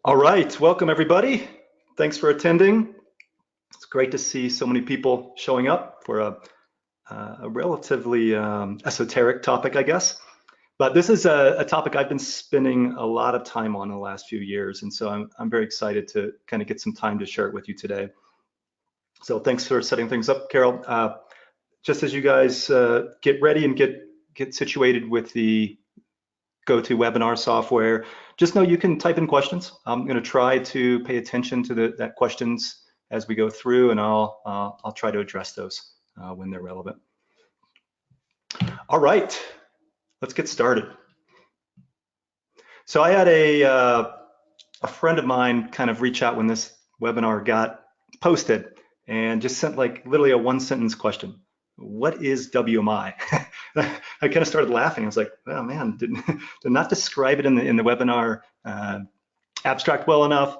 All right, welcome everybody. Thanks for attending. It's great to see so many people showing up for a relatively esoteric topic, I guess. But this is a topic I've been spending a lot of time on the last few years, and so I'm very excited to kind of get some time to share it with you today. So thanks for setting things up, Carol. Just as you guys get ready and get situated with the GoToWebinar software, just know you can type in questions. I'm going to try to pay attention to that questions as we go through, and I'll try to address those when they're relevant. All right, let's get started. So I had a friend of mine kind of reach out when this webinar got posted and just sent like literally a one-sentence question. What is WMI? I kind of started laughing. I was like, oh man, did not describe it in the webinar abstract well enough.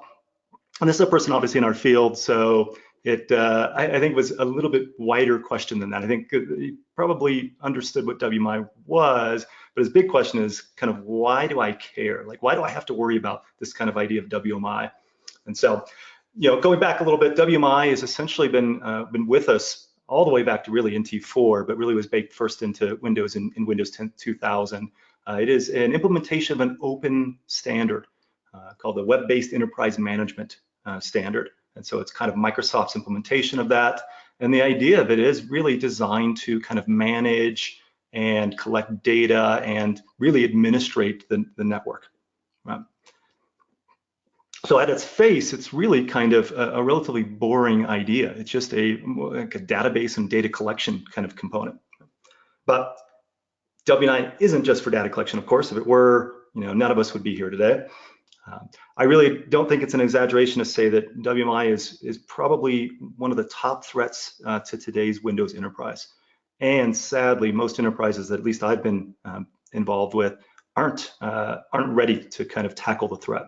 And this is a person obviously in our field, so it I think was a little bit wider question than that. I think he probably understood what WMI was, but his big question is kind of why do I care? Like, why do I have to worry about this kind of idea of WMI? And so, you know, going back a little bit, WMI has essentially been with us all the way back to really NT4, but really was baked first into Windows in Windows 10 2000. It is an implementation of an open standard called the Web-based Enterprise Management Standard. And so it's kind of Microsoft's implementation of that. And the idea of it is really designed to kind of manage and collect data and really administrate the network. Right? So at its face, it's really kind of a relatively boring idea. It's just like a database and data collection kind of component. But WMI isn't just for data collection, of course. If it were, you know, none of us would be here today. I really don't think it's an exaggeration to say that WMI is probably one of the top threats to today's Windows enterprise. And sadly, most enterprises that at least I've been involved with aren't ready to kind of tackle the threat.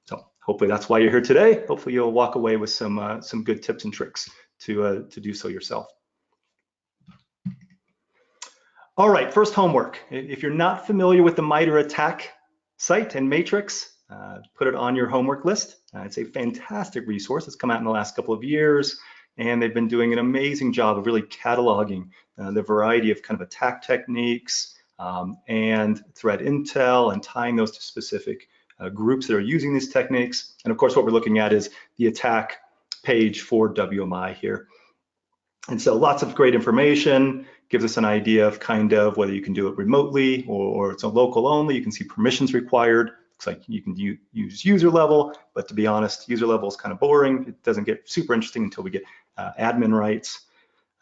So hopefully that's why you're here today. Hopefully you'll walk away with some good tips and tricks to do so yourself. All right, first homework. If you're not familiar with the MITRE ATT&CK site and matrix, put it on your homework list. It's a fantastic resource. It's come out in the last couple of years, and they've been doing an amazing job of really cataloging the variety of kind of attack techniques and threat intel and tying those to specific groups that are using these techniques. And of course, what we're looking at is the attack page for WMI here. And so lots of great information, gives us an idea of kind of whether you can do it remotely or it's a local only. You can see permissions required. Looks like you can use user level, but to be honest, user level is kind of boring. It doesn't get super interesting until we get admin rights.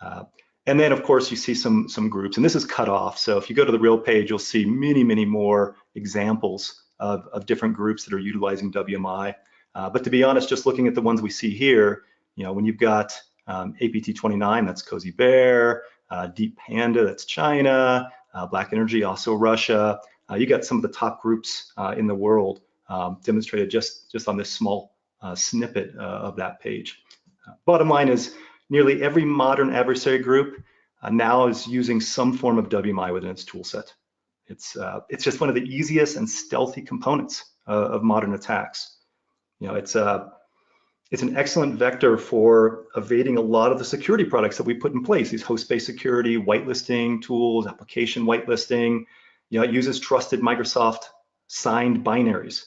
And then of course you see some groups, and this is cut off. So if you go to the real page, you'll see many more examples of different groups that are utilizing WMI. But to be honest, just looking at the ones we see here, you know, when you've got APT29, that's Cozy Bear, Deep Panda, that's China, Black Energy, also Russia. You got some of the top groups in the world demonstrated just on this small snippet of that page. Bottom line is nearly every modern adversary group now is using some form of WMI within its tool set. It's just one of the easiest and stealthy components of modern attacks. You know, it's an excellent vector for evading a lot of the security products that we put in place, these host-based security, whitelisting tools, application whitelisting. You know, it uses trusted Microsoft signed binaries.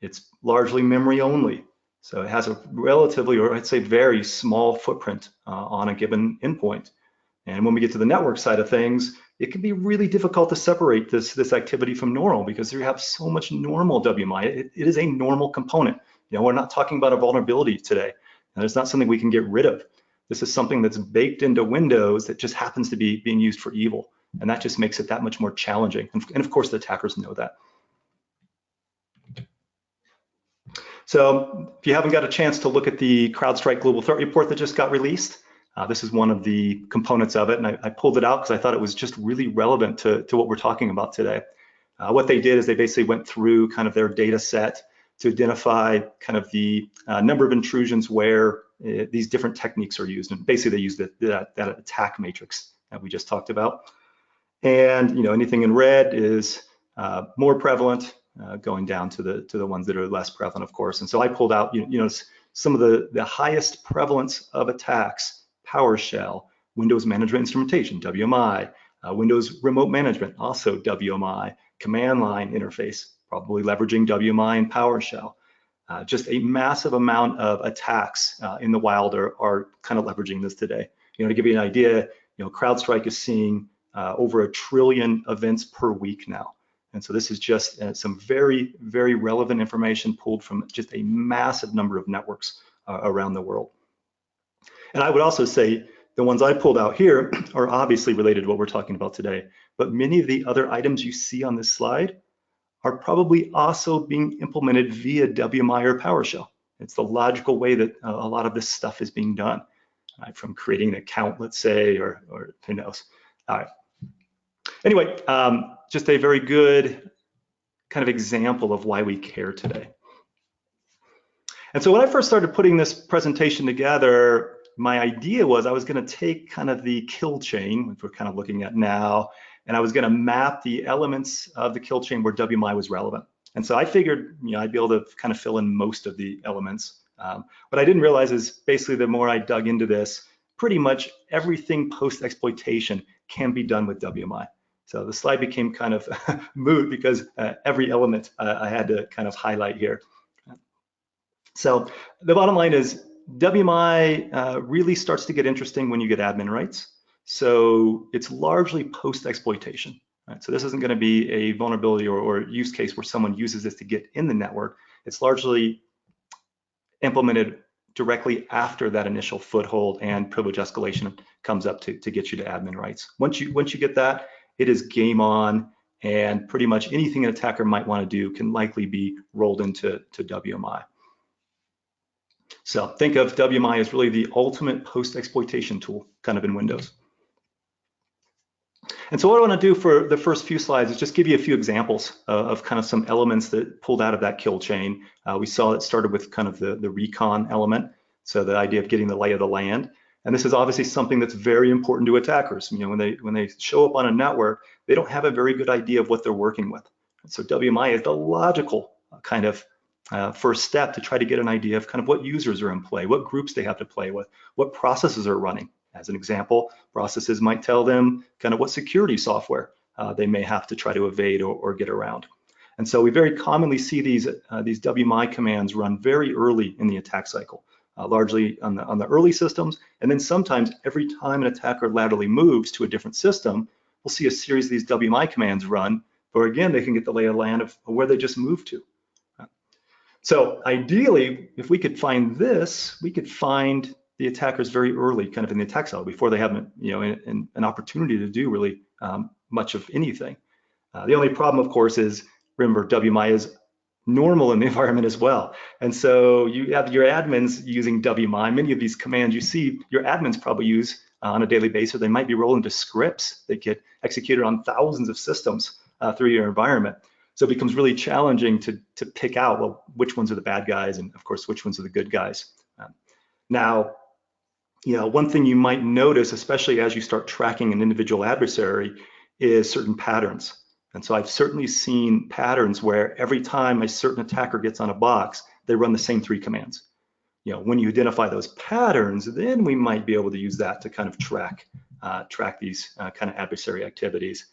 It's largely memory only. So it has a relatively, or I'd say very small footprint on a given endpoint. And when we get to the network side of things, it can be really difficult to separate this activity from normal because you have so much normal WMI. It is a normal component. You know, we're not talking about a vulnerability today. And it's not something we can get rid of. This is something that's baked into Windows that just happens to be being used for evil. And that just makes it that much more challenging. And of course, the attackers know that. So if you haven't got a chance to look at the CrowdStrike Global Threat Report that just got released, this is one of the components of it. And I pulled it out because I thought it was just really relevant to what we're talking about today. What they did is they basically went through kind of their data set to identify kind of the number of intrusions where these different techniques are used. And basically they use that attack matrix that we just talked about. And you know, anything in red is more prevalent, going down to the ones that are less prevalent, of course. And so I pulled out, some of the highest prevalence of attacks: PowerShell, Windows Management Instrumentation, WMI, Windows Remote Management, also WMI, command line interface, probably leveraging WMI and PowerShell. Just a massive amount of attacks in the wild are kind of leveraging this today. To give you an idea, CrowdStrike is seeing over 1 trillion events per week now. And so this is just some very, very relevant information pulled from just a massive number of networks around the world. And I would also say the ones I pulled out here are obviously related to what we're talking about today, but many of the other items you see on this slide are probably also being implemented via WMI or PowerShell. It's the logical way that a lot of this stuff is being done, right? From creating an account, let's say, or who knows. All right. Anyway, just a very good kind of example of why we care today. And so when I first started putting this presentation together, my idea was I was going to take kind of the kill chain, which we're kind of looking at now, and I was going to map the elements of the kill chain where WMI was relevant. And so I figured, I'd be able to kind of fill in most of the elements. What I didn't realize is basically the more I dug into this, pretty much everything post-exploitation can be done with WMI. So the slide became kind of moot because every element I had to kind of highlight here. So the bottom line is WMI really starts to get interesting when you get admin rights. So it's largely post-exploitation. Right? So this isn't going to be a vulnerability or use case where someone uses this to get in the network. It's largely implemented directly after that initial foothold and privilege escalation comes up to get you to admin rights. Once you get that, it is game on, and pretty much anything an attacker might want to do can likely be rolled into WMI. So think of WMI as really the ultimate post-exploitation tool kind of in Windows. And so what I want to do for the first few slides is just give you a few examples of kind of some elements that pulled out of that kill chain. We saw it started with kind of the recon element, so the idea of getting the lay of the land. And this is obviously something that's very important to attackers. When they show up on a network, they don't have a very good idea of what they're working with. And so WMI is the logical kind of first step to try to get an idea of kind of what users are in play, what groups they have to play with, what processes are running. As an example, processes might tell them kind of what security software they may have to try to evade or get around. And so we very commonly see these WMI commands run very early in the attack cycle, largely on the early systems. And then sometimes every time an attacker laterally moves to a different system, we'll see a series of these WMI commands run, where again, they can get the lay of the land of where they just moved to. So ideally, if we could find this, we could find the attackers very early, kind of in the attack cycle, before they have an opportunity to do really much of anything. The only problem, of course, is, remember, WMI is normal in the environment as well. And so you have your admins using WMI. Many of these commands you see your admins probably use on a daily basis. They might be rolling to scripts that get executed on thousands of systems through your environment. So it becomes really challenging to pick out, well, which ones are the bad guys and, of course, which ones are the good guys. Now, one thing you might notice, especially as you start tracking an individual adversary, is certain patterns. And so I've certainly seen patterns where every time a certain attacker gets on a box, they run the same 3 commands. When you identify those patterns, then we might be able to use that to kind of track these kind of adversary activities.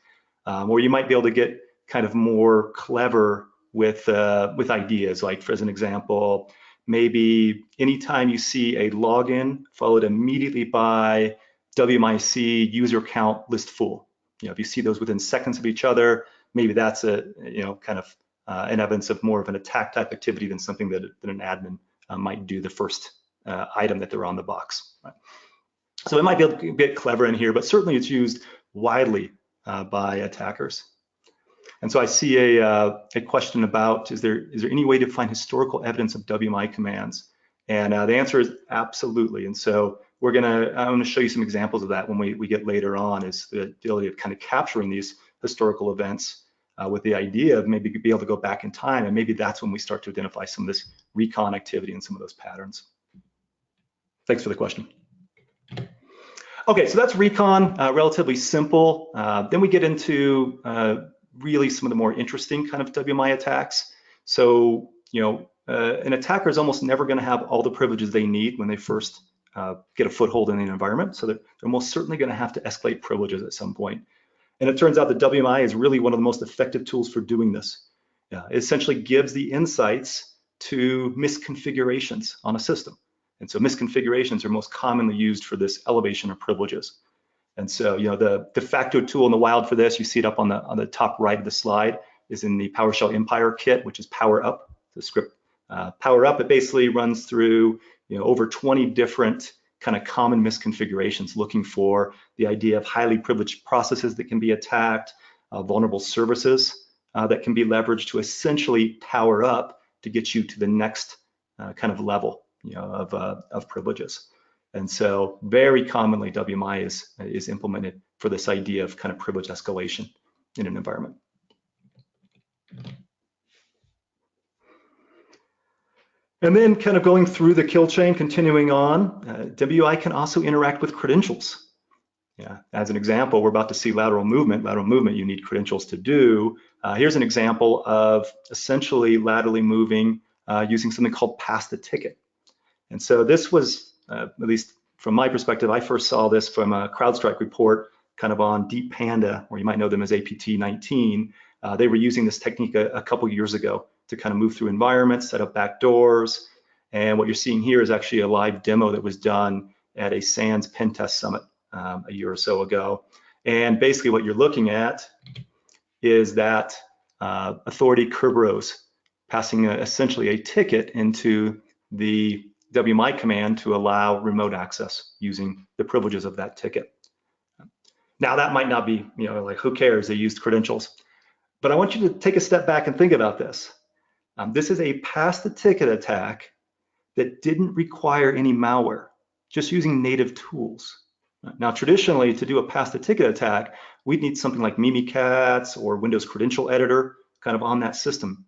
Or you might be able to get kind of more clever with ideas, like, for as an example, maybe anytime you see a login followed immediately by WMIC user count list full. If you see those within seconds of each other, maybe that's kind of an evidence of more of an attack type activity than something that an admin might do the first item that they're on the box. Right? So it might be able to get clever in here, but certainly it's used widely by attackers. And so I see a question about, is there any way to find historical evidence of WMI commands? And the answer is absolutely. And so I'm gonna show you some examples of that when we get later on, is the ability of kind of capturing these historical events with the idea of maybe be able to go back in time, and maybe that's when we start to identify some of this recon activity and some of those patterns. Thanks for the question. Okay, so that's recon, relatively simple. Then we get into really some of the more interesting kind of WMI attacks. So, an attacker is almost never going to have all the privileges they need when they first get a foothold in the environment. So they're most certainly going to have to escalate privileges at some point. And it turns out that WMI is really one of the most effective tools for doing this. It essentially gives the insights to misconfigurations on a system. And so misconfigurations are most commonly used for this elevation of privileges. And so, the de facto tool in the wild for this, you see it up on the top right of the slide, is in the PowerShell Empire kit, which is Power Up, the script. Power Up, it basically runs through over 20 different kind of common misconfigurations, looking for the idea of highly privileged processes that can be attacked, vulnerable services that can be leveraged to essentially power up to get you to the next kind of level of privileges. And so very commonly WMI is implemented for this idea of kind of privilege escalation in an environment. And then kind of going through the kill chain, continuing on, WMI can also interact with credentials. As an example, we're about to see lateral movement. Lateral movement you need credentials to do. Here's an example of essentially laterally moving using something called pass the ticket. And so this was, at least from my perspective, I first saw this from a CrowdStrike report kind of on Deep Panda, or you might know them as APT19. They were using this technique a couple years ago to kind of move through environments, set up backdoors. And what you're seeing here is actually a live demo that was done at a SANS pen test summit a year or so ago. And basically what you're looking at is that authority Kerberos passing essentially a ticket into the WMI command to allow remote access using the privileges of that ticket. Now that might not be, like who cares, they used credentials. But I want you to take a step back and think about this. This is a pass the ticket attack that didn't require any malware, just using native tools. Now, traditionally, to do a pass the ticket attack, we'd need something like Mimikatz or Windows Credential Editor kind of on that system.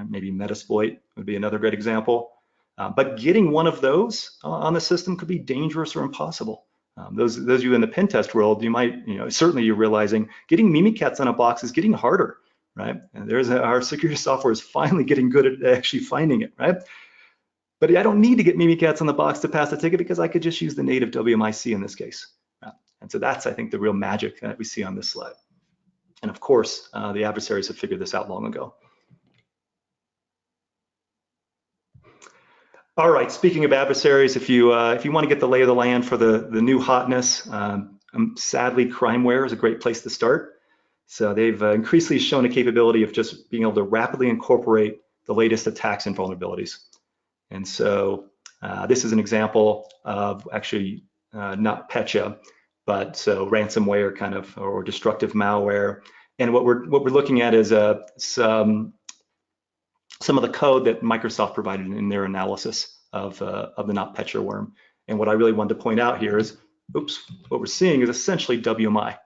Maybe Metasploit would be another great example. But getting one of those on the system could be dangerous or impossible. Those of you in the pen test world, you might, certainly you're realizing getting Mimikatz on a box is getting harder, right? And our security software is finally getting good at actually finding it, right? But I don't need to get Mimikatz on the box to pass the ticket because I could just use the native WMIC in this case. And so that's, I think, the real magic that we see on this slide. And of course, the adversaries have figured this out long ago. All right, speaking of adversaries, if you want to get the lay of the land for the new hotness, sadly, crimeware is a great place to start. So they've increasingly shown a capability of just being able to rapidly incorporate the latest attacks and vulnerabilities. And so this is an example of actually not Petya, but so ransomware kind of, or destructive malware. And what we're looking at is some of the code that Microsoft provided in their analysis of the NotPetya worm. And what I really wanted to point out here is, what we're seeing is essentially WMI.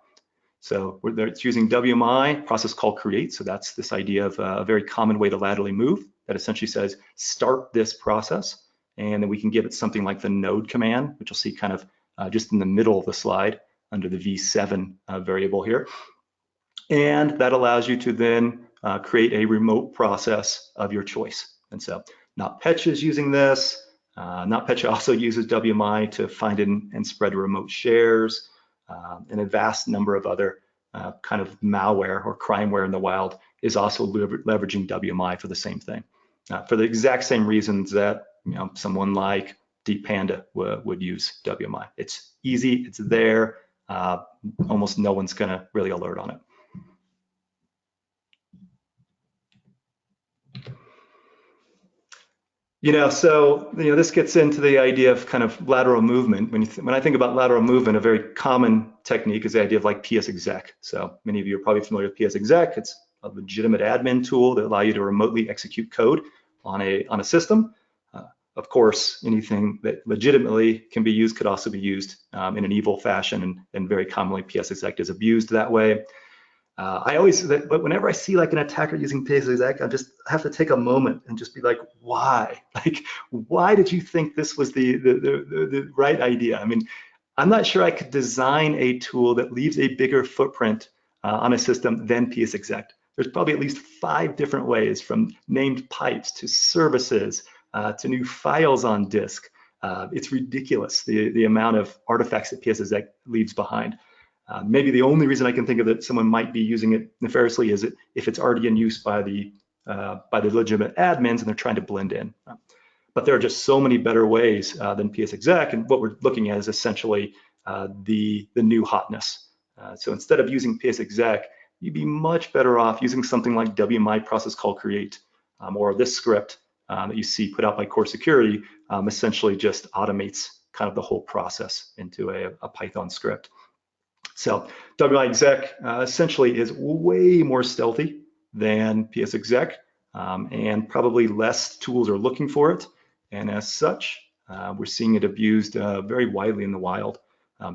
So it's using WMI, process called create. So that's this idea of a very common way to laterally move that essentially says, start this process. And then we can give it something like the node command, which you'll see kind of just in the middle of the slide under the V7 variable here. And that allows you to then create a remote process of your choice. And so NotPetya is using this. NotPetya also uses WMI to find and spread remote shares, and a vast number of other kind of malware or crimeware in the wild is also leveraging WMI for the same thing, for the exact same reasons that someone like Deep Panda would use WMI. It's easy, it's there, almost no one's gonna really alert on it. So this gets into the idea of kind of lateral movement. When I think about lateral movement, a very common technique is the idea of like psexec. So many of you are probably familiar with psexec. It's a legitimate admin tool that allows you to remotely execute code on a system. Of course, anything that legitimately can be used could also be used in an evil fashion, and very commonly psexec is abused that way. But whenever I see like an attacker using psexec, I have to take a moment and just be like, why? Like, why did you think this was the right idea? I mean, I'm not sure I could design a tool that leaves a bigger footprint on a system than psexec. There's probably at least 5 different ways, from named pipes to services to new files on disk. It's ridiculous, the amount of artifacts that psexec leaves behind. Maybe the only reason I can think of that someone might be using it nefariously is if it's already in use by the legitimate admins and they're trying to blend in. But there are just so many better ways than psexec, and what we're looking at is essentially the new hotness. So instead of using psexec, you'd be much better off using something like WMI process call create, or this script that you see put out by Core Security essentially just automates kind of the whole process into a Python script. So WMI exec essentially is way more stealthy than psexec, and probably less tools are looking for it. And as such, we're seeing it abused very widely in the wild.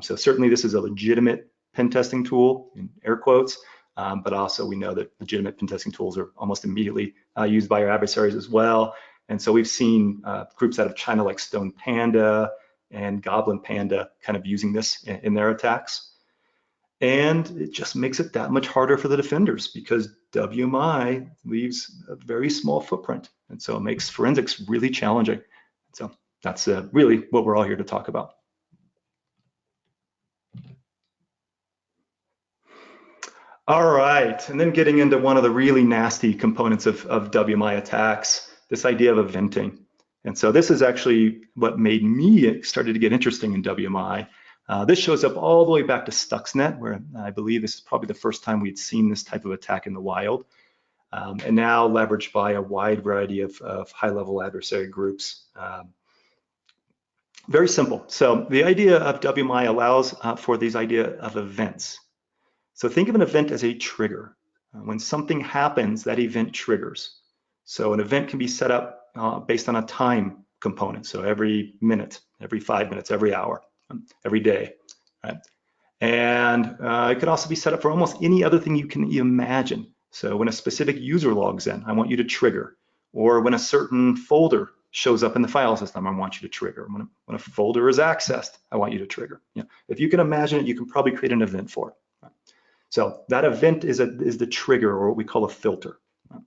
So certainly this is a legitimate pen testing tool, in air quotes, but also we know that legitimate pen testing tools are almost immediately used by our adversaries as well. And so we've seen groups out of China like Stone Panda and Goblin Panda kind of using this in their attacks. And it just makes it that much harder for the defenders because WMI leaves a very small footprint. And so it makes forensics really challenging. So that's really what we're all here to talk about. All right, and then getting into one of the really nasty components of WMI attacks, this idea of eventing. And so this is actually what made me started to get interesting in WMI. This shows up all the way back to Stuxnet, where I believe this is probably the first time we'd seen this type of attack in the wild, and now leveraged by a wide variety of high-level adversary groups. Very simple. So the idea of WMI allows for these idea of events. So think of an event as a trigger. When something happens, that event triggers. So an event can be set up based on a time component. So every minute, every 5 minutes, every hour, every day, right? And it could also be set up for almost any other thing you can imagine. So when a specific user logs in, I want you to trigger. Or when a certain folder shows up in the file system, I want you to trigger. When a folder is accessed, I want you to trigger. You know, if you can imagine it, you can probably create an event for it. Right? So that event is the trigger, or what we call a filter. Right?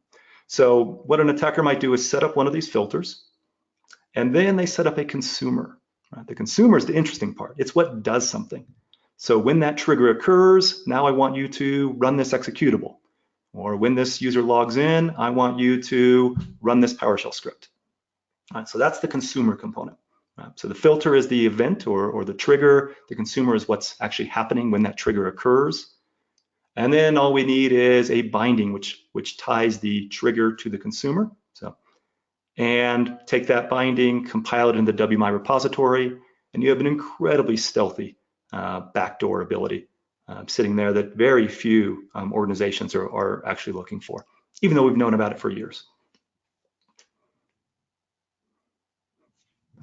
So what an attacker might do is set up one of these filters, and then they set up a consumer. Right? The consumer is the interesting part. It's what does something. So when that trigger occurs, now I want you to run this executable. Or when this user logs in, I want you to run this PowerShell script. Right, so that's the consumer component. So the filter is the event or the trigger. The consumer is what's actually happening when that trigger occurs. And then all we need is a binding which ties the trigger to the consumer. So, and take that binding, compile it in the WMI repository, and you have an incredibly stealthy backdoor ability sitting there that very few organizations are actually looking for, even though we've known about it for years.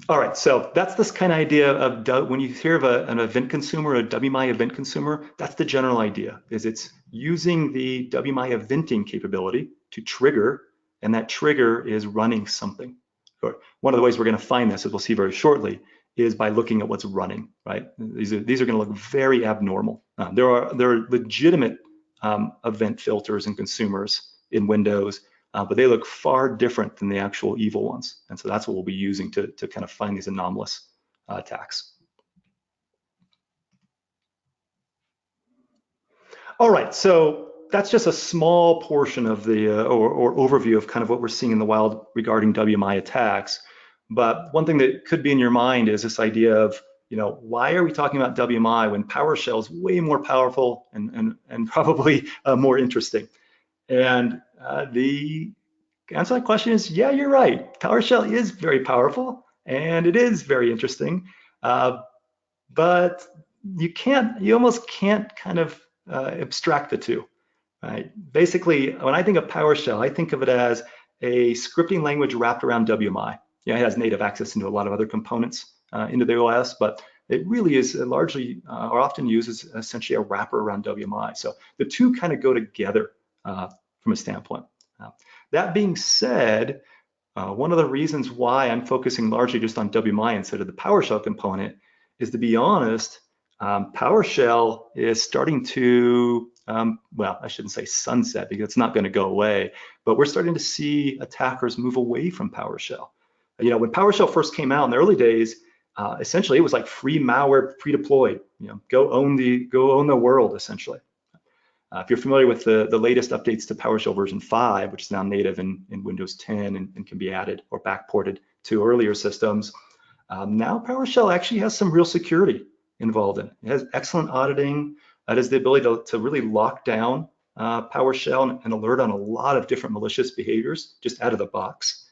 All right, so that's this kind of idea of when you hear of an event consumer, a WMI event consumer, that's the general idea, is it's using the WMI eventing capability to trigger, and that trigger is running something. One of the ways we're going to find this, as we'll see very shortly, is by looking at what's running, right? These are going to look very abnormal. There are legitimate event filters and consumers in Windows, but they look far different than the actual evil ones. And so that's what we'll be using to kind of find these anomalous attacks. All right, so that's just a small portion of the or overview of kind of what we're seeing in the wild regarding WMI attacks. But one thing that could be in your mind is this idea of, you know, why are we talking about WMI when PowerShell is way more powerful and probably more interesting? And the answer to that question is, yeah, you're right. PowerShell is very powerful and it is very interesting, but you almost can't kind of abstract the two, right? Basically, when I think of PowerShell, I think of it as a scripting language wrapped around WMI. Yeah, it has native access into a lot of other components into the OS, but it really is largely or often used as essentially a wrapper around WMI. So the two kind of go together from a standpoint. That being said, one of the reasons why I'm focusing largely just on WMI instead of the PowerShell component is, to be honest, PowerShell is starting to well, I shouldn't say sunset because it's not going to go away, but we're starting to see attackers move away from PowerShell. You know, when PowerShell first came out in the early days, essentially it was like free malware pre-deployed. You know, go own the world essentially. If you're familiar with the latest updates to PowerShell version 5, which is now native in Windows 10 and can be added or backported to earlier systems, now PowerShell actually has some real security involved in it. It has excellent auditing. It has the ability to really lock down PowerShell and alert on a lot of different malicious behaviors just out of the box.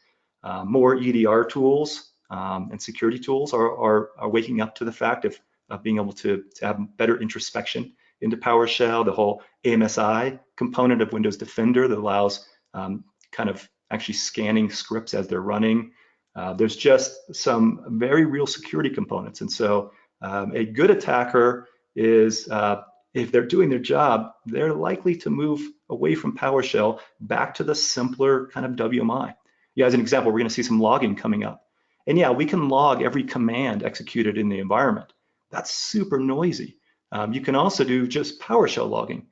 More EDR tools and security tools are waking up to the fact of being able to have better introspection into PowerShell, the whole AMSI component of Windows Defender that allows kind of actually scanning scripts as they're running. There's just some very real security components. And so a good attacker is, if they're doing their job, they're likely to move away from PowerShell back to the simpler kind of WMI. Yeah, as an example, we're going to see some logging coming up. And yeah, we can log every command executed in the environment. That's super noisy. You can also do just PowerShell logging,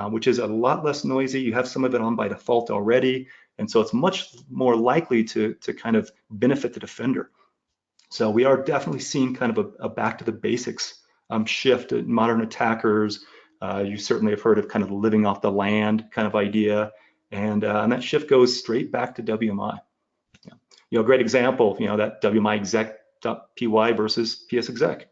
which is a lot less noisy. You have some of it on by default already. And so it's much more likely to kind of benefit the defender. So we are definitely seeing kind of a back to the basics shift in modern attackers. You certainly have heard of kind of living off the land kind of idea. And that shift goes straight back to WMI. Yeah. You know, great example, you know, that wmiexec.py versus psexec.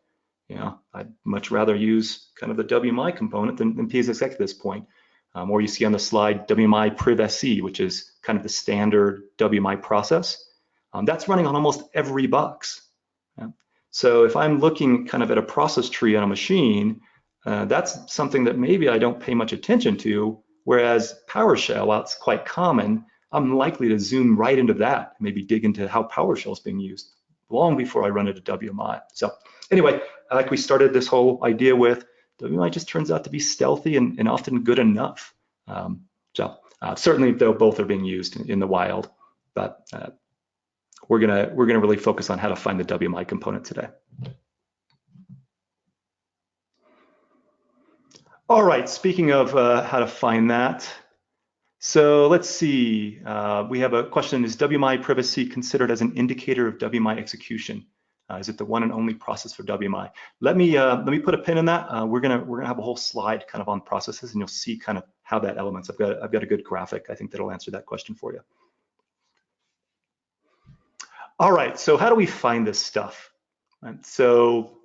You know, I'd much rather use kind of the WMI component than psexec at this point. Or you see on the slide WMI priv-sc, which is kind of the standard WMI process. That's running on almost every box. Yeah. So if I'm looking kind of at a process tree on a machine, that's something that maybe I don't pay much attention to, whereas PowerShell, while it's quite common, I'm likely to zoom right into that, maybe dig into how PowerShell is being used long before I run into WMI. So anyway, like we started this whole idea with, WMI just turns out to be stealthy and often good enough. Certainly, though, both are being used in the wild, but we're gonna really focus on how to find the WMI component today. All right, speaking of how to find that, so let's see. We have a question: is WMI privacy considered as an indicator of WMI execution? Is it the one and only process for WMI? Let me put a pin in that. We're gonna have a whole slide kind of on processes, and you'll see kind of how that elements. I've got a good graphic, I think, that'll answer that question for you. All right, so how do we find this stuff? Right, so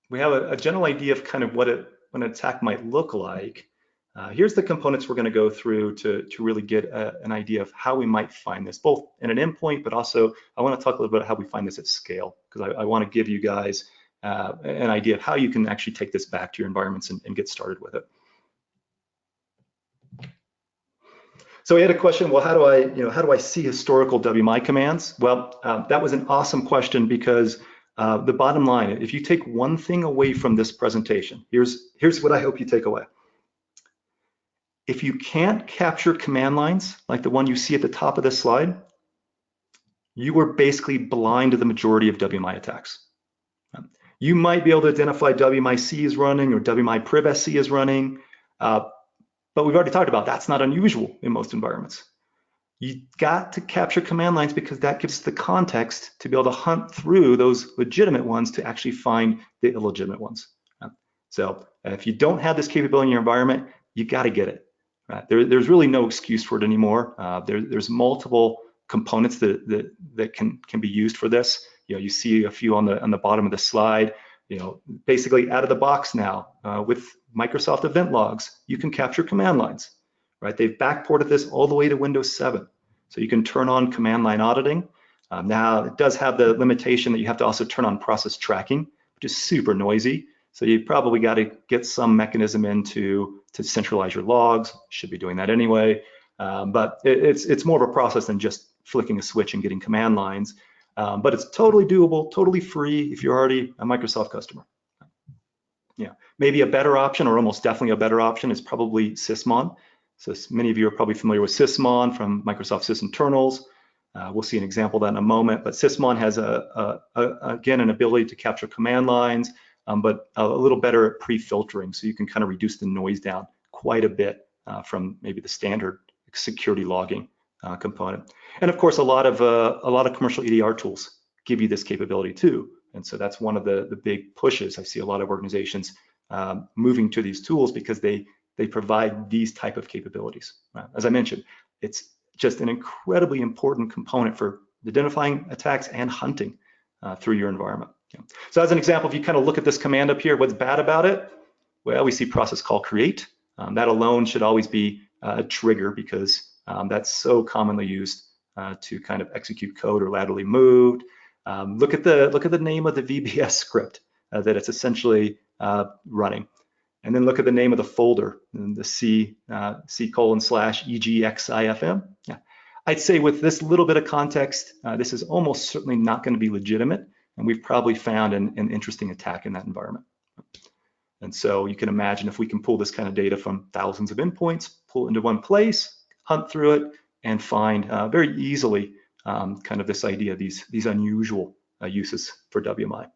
we have a general idea of kind of what an attack might look like. Here's the components we're going to go through to really get an idea of how we might find this, both in an endpoint, but also I want to talk a little bit about how we find this at scale, because I want to give you guys an idea of how you can actually take this back to your environments and get started with it. So we had a question, well, how do I see historical WMI commands? Well, that was an awesome question, because the bottom line, if you take one thing away from this presentation, here's what I hope you take away. If you can't capture command lines like the one you see at the top of this slide, you are basically blind to the majority of WMI attacks. You might be able to identify WMI-C is running or WMI priv-sc is running, but we've already talked about that's not unusual in most environments. You got to capture command lines because that gives the context to be able to hunt through those legitimate ones to actually find the illegitimate ones. So if you don't have this capability in your environment, you got to get it. Right? There's really no excuse for it anymore. There's multiple components that can be used for this. You know, you see a few on the bottom of the slide. You know, basically out of the box now with Microsoft Event Logs, you can capture command lines. Right? They've backported this all the way to Windows 7, so you can turn on command line auditing. Now it does have the limitation that you have to also turn on process tracking, which is super noisy. So you probably got to get some mechanism to centralize your logs. Should be doing that anyway. But it's more of a process than just flicking a switch and getting command lines. But it's totally doable, totally free if you're already a Microsoft customer. Yeah, maybe a better option, or almost definitely a better option, is probably sysmon. So many of you are probably familiar with sysmon from Microsoft sysinternals. We'll see an example of that in a moment. But sysmon has again an ability to capture command lines, but a little better at pre-filtering, so you can kind of reduce the noise down quite a bit from maybe the standard security logging component. And of course, a lot of commercial EDR tools give you this capability too. And so that's one of the big pushes. I see a lot of organizations moving to these tools because they provide these type of capabilities. As I mentioned, it's just an incredibly important component for identifying attacks and hunting through your environment. So as an example, if you kind of look at this command up here, what's bad about it? Well, we see process call create. That alone should always be a trigger because that's so commonly used to kind of execute code or laterally moved. Look at the name of the VBS script that it's essentially running. And then look at the name of the folder, the C:/EGXIFM. Yeah. I'd say with this little bit of context, this is almost certainly not going to be legitimate, and we've probably found an interesting attack in that environment. And so you can imagine if we can pull this kind of data from thousands of endpoints, pull it into one place, hunt through it, and find very easily kind of this idea, these unusual uses for WMI.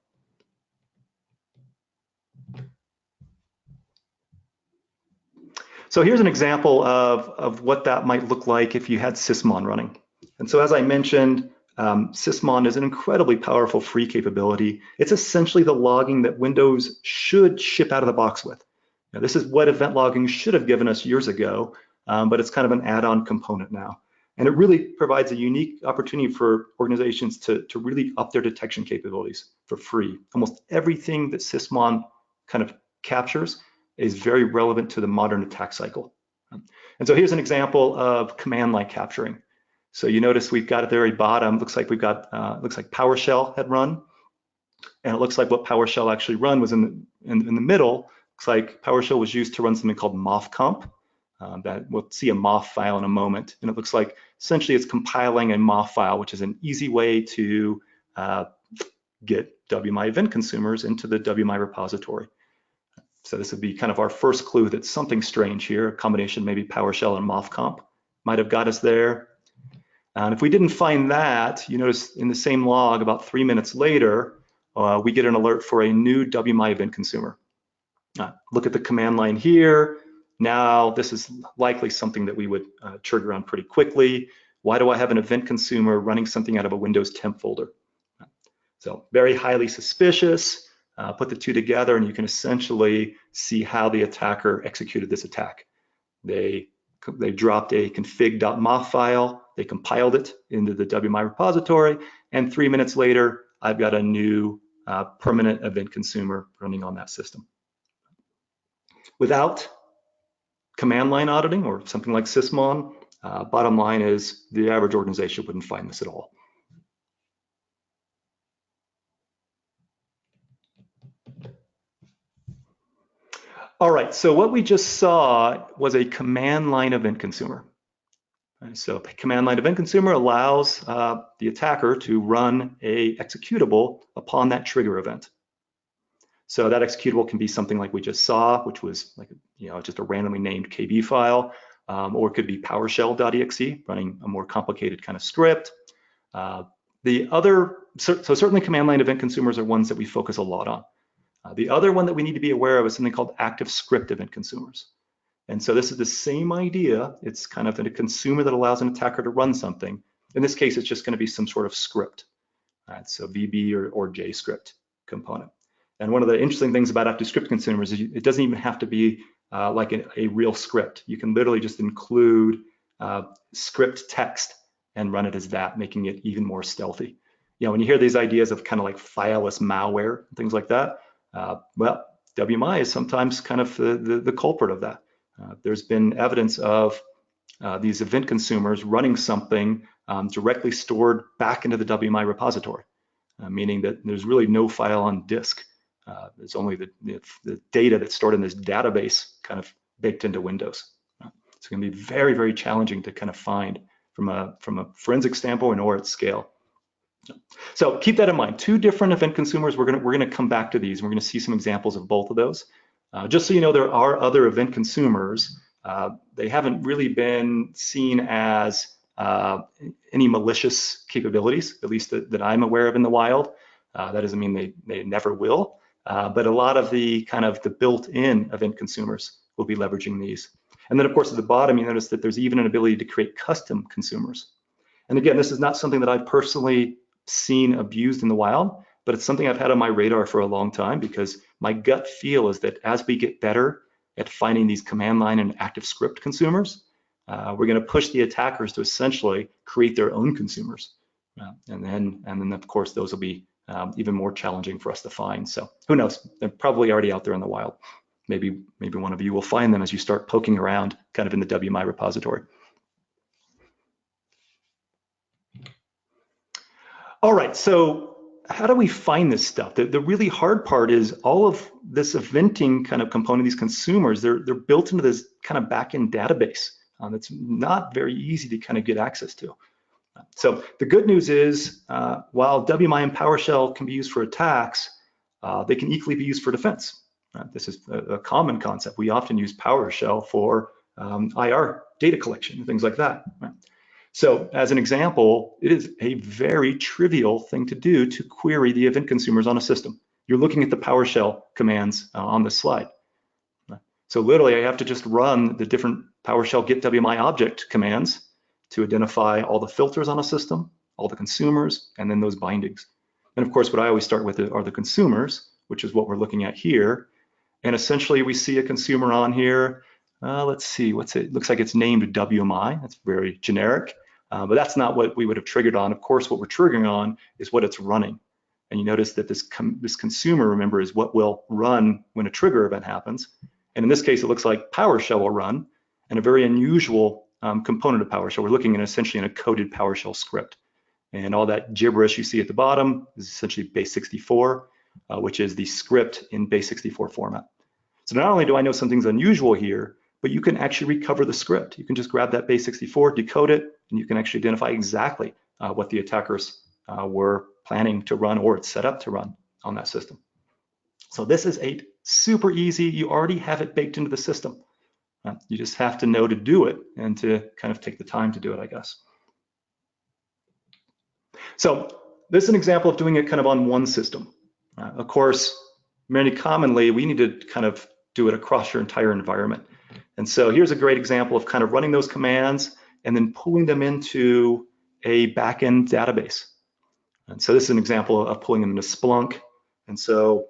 So here's an example of what that might look like if you had sysmon running. And so as I mentioned, sysmon is an incredibly powerful free capability. It's essentially the logging that Windows should ship out of the box with. Now, this is what event logging should have given us years ago, but it's kind of an add-on component now. And it really provides a unique opportunity for organizations to really up their detection capabilities for free. Almost everything that sysmon kind of captures is very relevant to the modern attack cycle. And so here's an example of command line capturing. So you notice we've got at the very bottom, looks like we've got, looks like PowerShell had run. And it looks like what PowerShell actually run was in the middle. Looks like PowerShell was used to run something called moffcomp. That we'll see a moff file in a moment. And it looks like essentially it's compiling a moff file, which is an easy way to get WMI event consumers into the WMI repository. So this would be kind of our first clue that something strange here, a combination maybe PowerShell and moffcomp might have got us there. And if we didn't find that, you notice in the same log about 3 minutes later, we get an alert for a new WMI event consumer. Look at the command line here. Now this is likely something that we would trigger on pretty quickly. Why do I have an event consumer running something out of a Windows temp folder? So very highly suspicious. Put the two together and you can essentially see how the attacker executed this attack. They dropped a config.moff file, they compiled it into the WMI repository, and 3 minutes later, I've got a new permanent event consumer running on that system. Without command line auditing or something like sysmon, bottom line is the average organization wouldn't find this at all. All right, so what we just saw was a command line event consumer. So command line event consumer allows the attacker to run a executable upon that trigger event. So that executable can be something like we just saw, which was like, just a randomly named KB file, or it could be PowerShell.exe running a more complicated kind of script. So certainly command line event consumers are ones that we focus a lot on. The other one that we need to be aware of is something called active script event consumers. And so this is the same idea. It's kind of a consumer that allows an attacker to run something. In this case, it's just going to be some sort of script. So VB or JScript component. And one of the interesting things about active script consumers is it doesn't even have to be like a real script. You can literally just include script text and run it as that, making it even more stealthy. When you hear these ideas of kind of like fileless malware, things like that, well, WMI is sometimes kind of the culprit of that. There's been evidence of these event consumers running something directly stored back into the WMI repository, meaning that there's really no file on disk. There's only the data that's stored in this database kind of baked into Windows. It's going to be very, very challenging to kind of find from a forensic standpoint or at scale. So keep that in mind. Two different event consumers. We're going to come back to these. We're going to see some examples of both of those. Just so you know, there are other event consumers. They haven't really been seen as any malicious capabilities, at least that I'm aware of in the wild. That doesn't mean they never will. But a lot of the kind of the built-in event consumers will be leveraging these. And then of course at the bottom, you notice that there's even an ability to create custom consumers. And again, this is not something that I've personally seen abused in the wild, but it's something I've had on my radar for a long time, because my gut feel is that as we get better at finding these command line and active script consumers, we're going to push the attackers to essentially create their own consumers. And then of course, those will be even more challenging for us to find. So who knows? They're probably already out there in the wild. Maybe one of you will find them as you start poking around kind of in the WMI repository. All right, so how do we find this stuff? The really hard part is all of this eventing kind of component, these consumers, they're built into this kind of backend database that's not very easy to kind of get access to. So the good news is, while WMI and PowerShell can be used for attacks, they can equally be used for defense. This is a common concept. We often use PowerShell for IR data collection and things like that. Right? So as an example, it is a very trivial thing to do to query the event consumers on a system. You're looking at the PowerShell commands on this slide. So literally, I have to just run the different PowerShell get WMI object commands to identify all the filters on a system, all the consumers, and then those bindings. And of course, what I always start with are the consumers, which is what we're looking at here. And essentially, we see a consumer on here. Let's see, what's it? Looks like it's named WMI. That's very generic, but that's not what we would have triggered on. Of course, what we're triggering on is what it's running. And you notice that this consumer, remember, is what will run when a trigger event happens. And in this case, it looks like PowerShell will run, and a very unusual component of PowerShell. We're looking at essentially in a coded PowerShell script. And all that gibberish you see at the bottom is essentially base64, which is the script in base64 format. So not only do I know something's unusual here, but you can actually recover the script. You can just grab that base64, decode it, and you can actually identify exactly what the attackers were planning to run, or it's set up to run on that system. So this is super easy. You already have it baked into the system. You just have to know to do it and to kind of take the time to do it, I guess. So this is an example of doing it kind of on one system. Of course, many commonly, we need to kind of do it across your entire environment. And so here's a great example of kind of running those commands and then pulling them into a backend database. And so this is an example of pulling them into Splunk. And so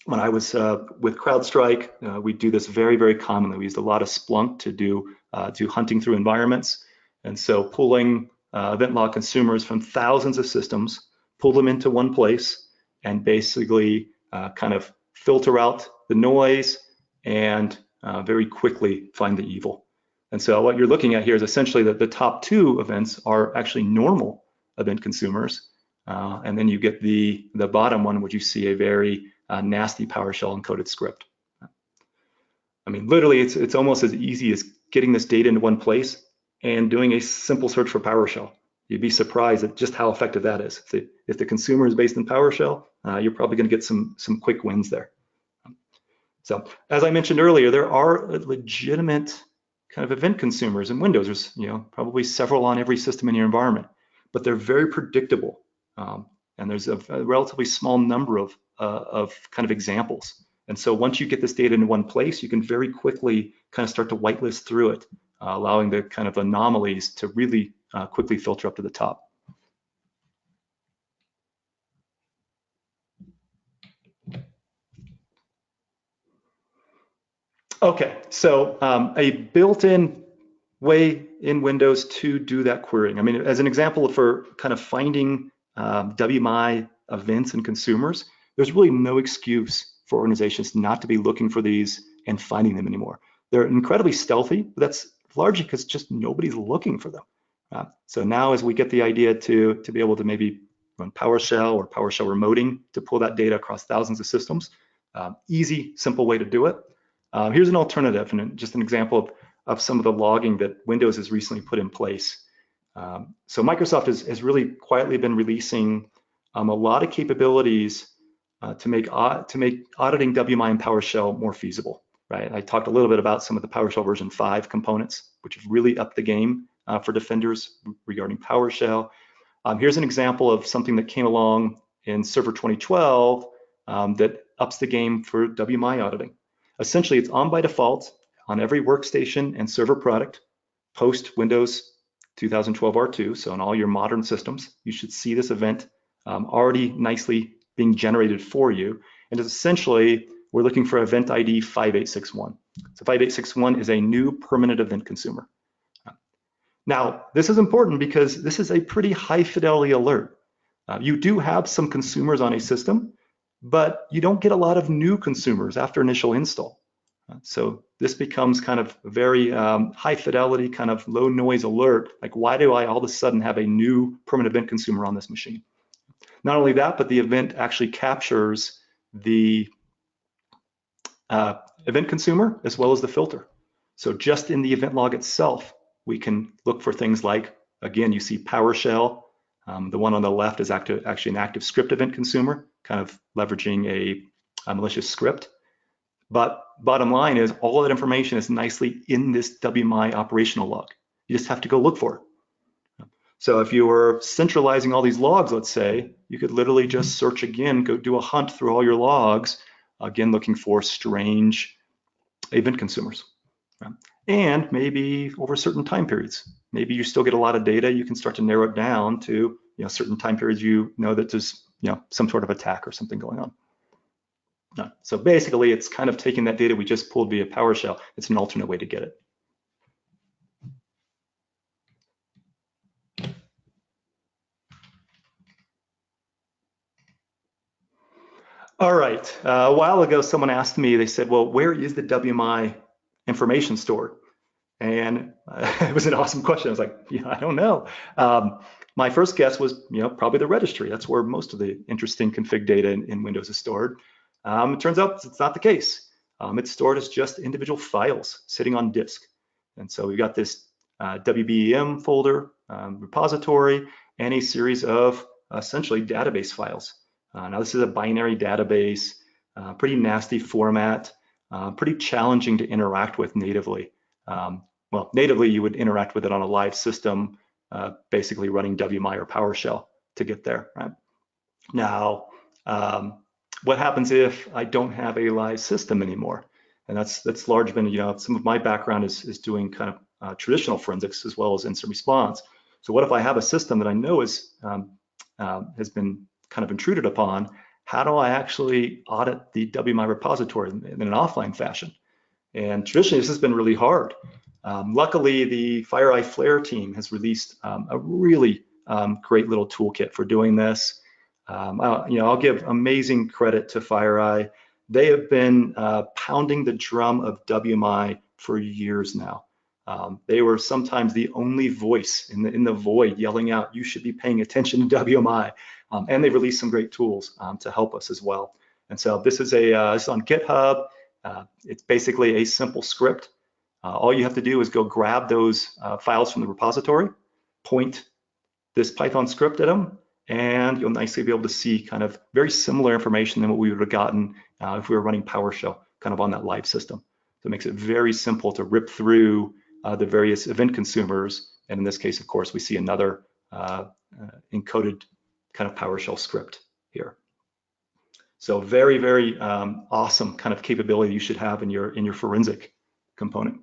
when I was with CrowdStrike, we do this very, very commonly. We used a lot of Splunk to do hunting through environments. And so pulling event log consumers from thousands of systems, pull them into one place, and basically kind of filter out the noise and very quickly find the evil. And so what you're looking at here is essentially that the top two events are actually normal event consumers. And then you get the bottom one, which you see a very nasty PowerShell encoded script. I mean, literally, it's almost as easy as getting this data into one place and doing a simple search for PowerShell. You'd be surprised at just how effective that is. If the consumer is based in PowerShell, you're probably going to get some quick wins there. So as I mentioned earlier, there are legitimate kind of event consumers in Windows. There's probably several on every system in your environment, but they're very predictable. And there's a relatively small number of kind of examples. And so once you get this data in one place, you can very quickly kind of start to whitelist through it, allowing the kind of anomalies to really quickly filter up to the top. Okay, so a built-in way in Windows to do that querying. I mean, as an example for kind of finding WMI events and consumers, there's really no excuse for organizations not to be looking for these and finding them anymore. They're incredibly stealthy, but that's largely because just nobody's looking for them. So now as we get the idea to be able to maybe run PowerShell or PowerShell remoting to pull that data across thousands of systems, easy, simple way to do it. Here's an alternative and just an example of some of the logging that Windows has recently put in place. So Microsoft has really quietly been releasing a lot of capabilities to make auditing WMI and PowerShell more feasible. Right? I talked a little bit about some of the PowerShell version 5 components, which have really upped the game for defenders regarding PowerShell. Here's an example of something that came along in Server 2012 that ups the game for WMI auditing. Essentially, it's on by default on every workstation and server product post Windows 2012 R2. So on all your modern systems, you should see this event already nicely being generated for you. And it's essentially, we're looking for event ID 5861. So 5861 is a new permanent event consumer. Now, this is important because this is a pretty high fidelity alert. You do have some consumers on a system, but you don't get a lot of new consumers after initial install. So this becomes kind of a very high fidelity, kind of low noise alert. Like, why do I all of a sudden have a new permanent event consumer on this machine? Not only that, but the event actually captures the event consumer as well as the filter. So just in the event log itself, we can look for things like, again, you see PowerShell. The one on the left is actually an active script event consumer, kind of leveraging a malicious script. But bottom line is all that information is nicely in this WMI operational log. You just have to go look for it. So if you were centralizing all these logs, let's say, you could literally just search again, go do a hunt through all your logs, again, looking for strange event consumers. And maybe over certain time periods. Maybe you still get a lot of data, you can start to narrow it down to certain time periods you know that there's some sort of attack or something going on. So basically, it's kind of taking that data we just pulled via PowerShell. It's an alternate way to get it. All right, a while ago, someone asked me, they said, well, where is the WMI information stored? And it was an awesome question. I was like, I don't know. My first guess was, probably the registry. That's where most of the interesting config data in Windows is stored. It turns out it's not the case. It's stored as just individual files sitting on disk. And so we've got this WBEM folder, repository, and a series of essentially database files. Now this is a binary database, pretty nasty format, pretty challenging to interact with natively. Well, natively you would interact with it on a live system, basically running WMI or PowerShell to get there, right? Now, what happens if I don't have a live system anymore? And that's largely been, some of my background is doing kind of traditional forensics as well as incident response. So what if I have a system that I know is has been kind of intruded upon? How do I actually audit the WMI repository in an offline fashion? And traditionally, this has been really hard. Luckily, the FireEye Flare team has released a really great little toolkit for doing this. I'll give amazing credit to FireEye. They have been pounding the drum of WMI for years now. They were sometimes the only voice in the void yelling out, you should be paying attention to WMI. And they released some great tools to help us as well. And so this is this is on GitHub. It's basically a simple script. All you have to do is go grab those files from the repository, point this Python script at them, and you'll nicely be able to see kind of very similar information than what we would have gotten if we were running PowerShell kind of on that live system. So it makes it very simple to rip through the various event consumers. And in this case, of course, we see another encoded kind of PowerShell script here. So very, very awesome kind of capability you should have in your forensic component.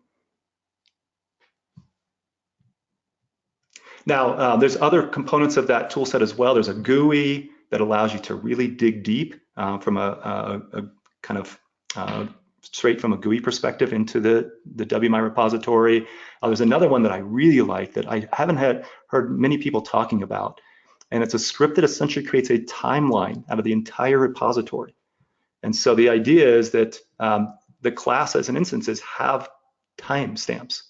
Now, there's other components of that tool set as well. There's a GUI that allows you to really dig deep from a kind of straight from a GUI perspective into the WMI repository. There's another one that I really like that I haven't heard many people talking about. And it's a script that essentially creates a timeline out of the entire repository. And so the idea is that the classes and instances have timestamps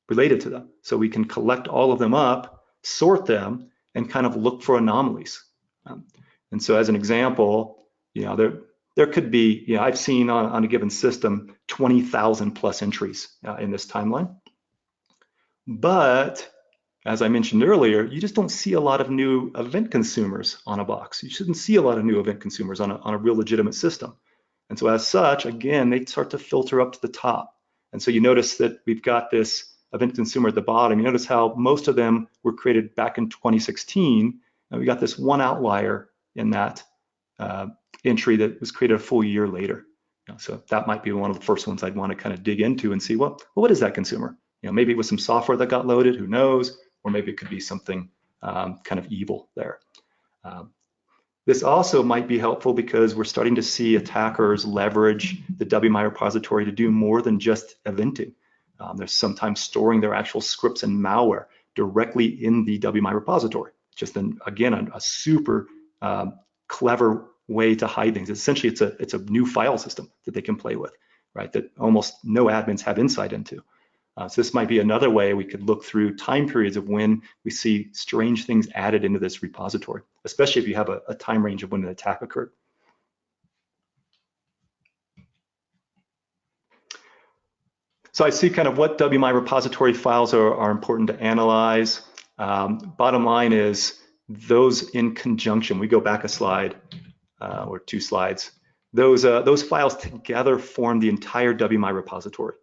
related to them. So we can collect all of them up, sort them, and kind of look for anomalies. And so as an example, there could be, I've seen on a given system 20,000 plus entries in this timeline. But as I mentioned earlier, you just don't see a lot of new event consumers on a box. You shouldn't see a lot of new event consumers on a real legitimate system. And so as such, again, they start to filter up to the top. And so you notice that we've got this event consumer at the bottom. You notice how most of them were created back in 2016. And we got this one outlier in that entry that was created a full year later. So that might be one of the first ones I'd want to kind of dig into and see, well, what is that consumer? Maybe it was some software that got loaded, who knows? Or maybe it could be something kind of evil there. This also might be helpful because we're starting to see attackers leverage the WMI repository to do more than just eventing. They're sometimes storing their actual scripts and malware directly in the WMI repository. Just again, a super clever way to hide things. Essentially, it's a new file system that they can play with, right? That almost no admins have insight into. So this might be another way we could look through time periods of when we see strange things added into this repository, especially if you have a time range of when an attack occurred. So I see kind of what WMI repository files are important to analyze. Bottom line is those in conjunction. We go back a slide or 2 slides. Those files together form the entire WMI repository.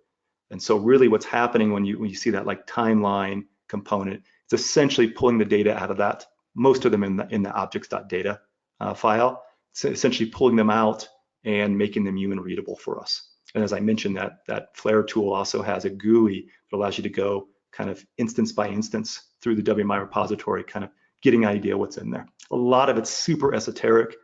And so really what's happening when you see that like timeline component, it's essentially pulling the data out of that, most of them in the objects.data file, so essentially pulling them out and making them human readable for us. And as I mentioned, that Flare tool also has a GUI that allows you to go kind of instance by instance through the WMI repository, kind of getting an idea what's in there. A lot of it's super esoteric.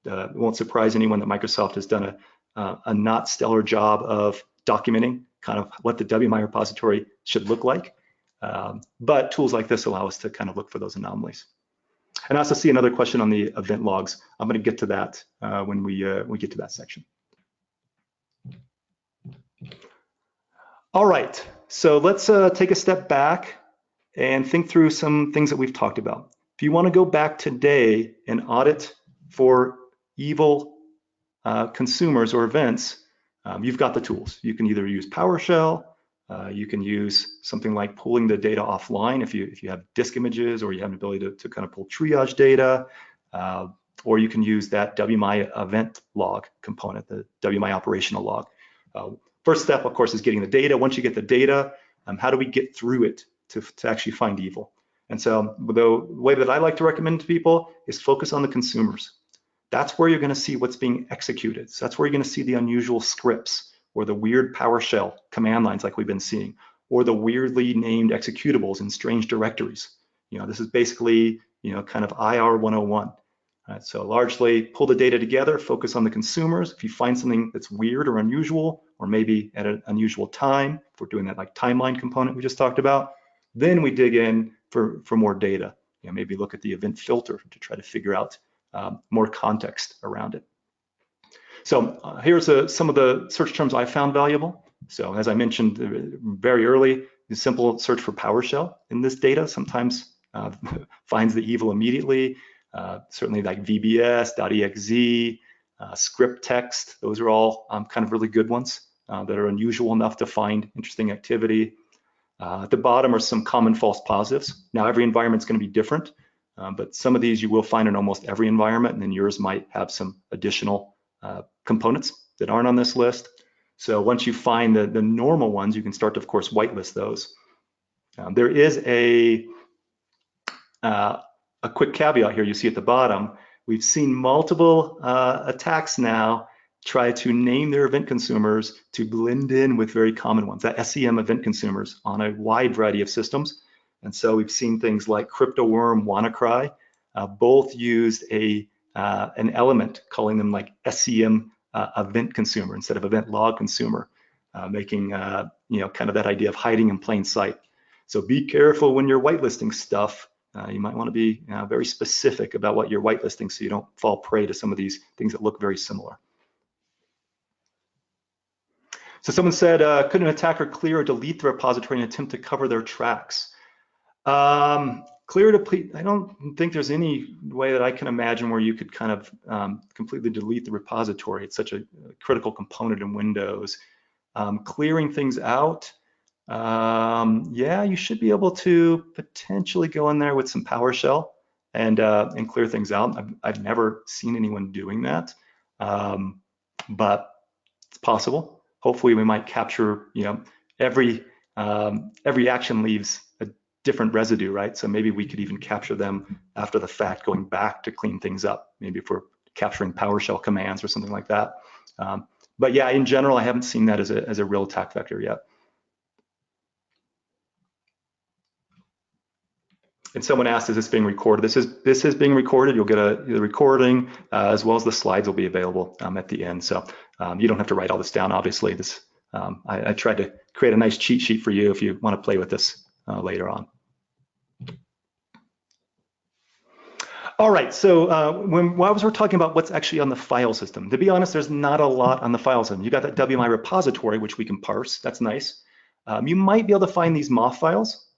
It won't surprise anyone that Microsoft has done a not stellar job of documenting kind of what the WMI repository should look like. But tools like this allow us to kind of look for those anomalies. And I also see another question on the event logs. I'm going to get to that when we get to that section. All right, so let's take a step back and think through some things that we've talked about. If you want to go back today and audit for evil consumers or events, you've got the tools. You can either use PowerShell, you can use something like pulling the data offline if you have disk images, or you have an ability to kind of pull triage data, or you can use that WMI event log component, the WMI operational log. First step, of course, is getting the data. Once you get the data, how do we get through it to actually find evil? And so the way that I like to recommend to people is focus on the consumers. That's where you're going to see what's being executed. So that's where you're going to see the unusual scripts or the weird PowerShell command lines like we've been seeing, or the weirdly named executables in strange directories. This is basically, kind of IR 101. Right, so largely pull the data together, focus on the consumers. If you find something that's weird or unusual, or maybe at an unusual time, if we're doing that like timeline component we just talked about, then we dig in for more data. Maybe look at the event filter to try to figure out more context around it. So here's some of the search terms I found valuable. So as I mentioned very early, the simple search for PowerShell in this data sometimes finds the evil immediately. Certainly like VBS, .exe, script text, those are all kind of really good ones that are unusual enough to find interesting activity. At the bottom are some common false positives. Now every environment's going to be different, but some of these you will find in almost every environment, and then yours might have some additional components that aren't on this list. So once you find the normal ones, you can start to, of course, whitelist those. There is a quick caveat here you see at the bottom. We've seen multiple attacks now try to name their event consumers to blend in with very common ones, that SEM event consumers on a wide variety of systems. And so we've seen things like CryptoWorm, WannaCry, both used an element calling them like SEM event consumer instead of event log consumer, making kind of that idea of hiding in plain sight. So be careful when you're whitelisting stuff. You might want to be very specific about what you're whitelisting so you don't fall prey to some of these things that look very similar. So someone said, could an attacker clear or delete the repository and attempt to cover their tracks? Clear or delete, I don't think there's any way that I can imagine where you could kind of completely delete the repository. It's such a critical component in Windows. Clearing things out, yeah, you should be able to potentially go in there with some PowerShell and clear things out. I've never seen anyone doing that, but it's possible. Hopefully, we might capture, every action leaves a different residue, right? So maybe we could even capture them after the fact, going back to clean things up. Maybe if we're capturing PowerShell commands or something like that. But yeah, in general, I haven't seen that as a real attack vector yet. And someone asked, is this being recorded? This is being recorded. You'll get the recording as well as the slides will be available at the end. So you don't have to write all this down, obviously. I tried to create a nice cheat sheet for you if you want to play with this later on. All right, so while we're talking about what's actually on the file system, to be honest, there's not a lot on the file system. You got that WMI repository, which we can parse. That's nice. You might be able to find these MOF files.